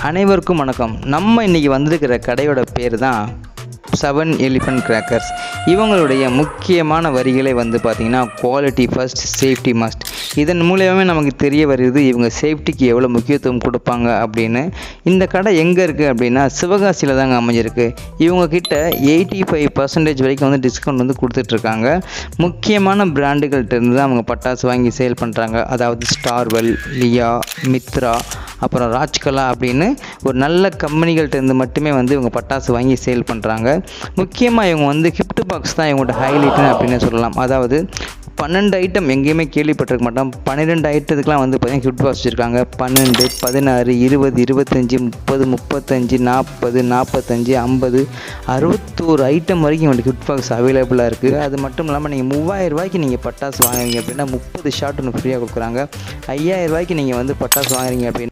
அனைவருக்கும் வணக்கம். நம்ம இன்றைக்கி வந்திருக்கிற கடையோட பேர் தான் 7 எலிஃபண்ட் கிராக்கர்ஸ். இவங்களுடைய முக்கியமான வரிகளே பார்த்திங்கன்னா குவாலிட்டி ஃபர்ஸ்ட், சேஃப்டி மஸ்ட். இதன் மூலியமே நமக்கு தெரிய வருது இவங்க சேஃப்டிக்கு எவ்வளோ முக்கியத்துவம் கொடுப்பாங்க அப்படின்னு. இந்த கடை எங்கே இருக்குது அப்படின்னா சிவகாசியில் தாங்க அமைஞ்சிருக்கு. இவங்கக்கிட்ட 85% வரைக்கும் டிஸ்கவுண்ட் கொடுத்துட்ருக்காங்க. முக்கியமான பிராண்டுகள்கிட்ட தான் அவங்க பட்டாசு வாங்கி சேல் பண்ணுறாங்க. அதாவது ஸ்டார்வெல், லியா, மித்ரா, அப்புறம் ராஜ்கலா அப்படின்னு ஒரு நல்ல கம்பெனிகள்கிட்ட மட்டுமே இவங்க பட்டாசு வாங்கி சேல் பண்ணுறாங்க. முக்கியமாக இவங்க கிஃப்ட் பாக்ஸ் தான் இவங்களோட ஹைலைட்னு அப்படின்னு சொல்லலாம். அதாவது 12 ஐட்டம் எங்கேயுமே கேள்விப்பட்டிருக்க மாட்டோம். 12 ஐட்டத்துக்குலாம் பார்த்தீங்கன்னா கிஃப்ட் பாக்ஸ் வச்சுருக்காங்க. 12, 16, 20, 25, 30, 35, 40, 45, 50, 61 ஐட்டம் வரைக்கும் இவங்க கிஃப்ட் பாக்ஸ் அவைலபிளாக இருக்குது. அது மட்டும் இல்லாமல் நீங்கள் 3000 ரூபாய்க்கு நீங்கள் பட்டாசு வாங்குறீங்க அப்படின்னா 30 ஷாட் ஒன்று ஃப்ரீயாக கொடுக்குறாங்க. 5000 ரூபாய்க்கு நீங்கள் பட்டாசு வாங்குறீங்க அப்படின்னா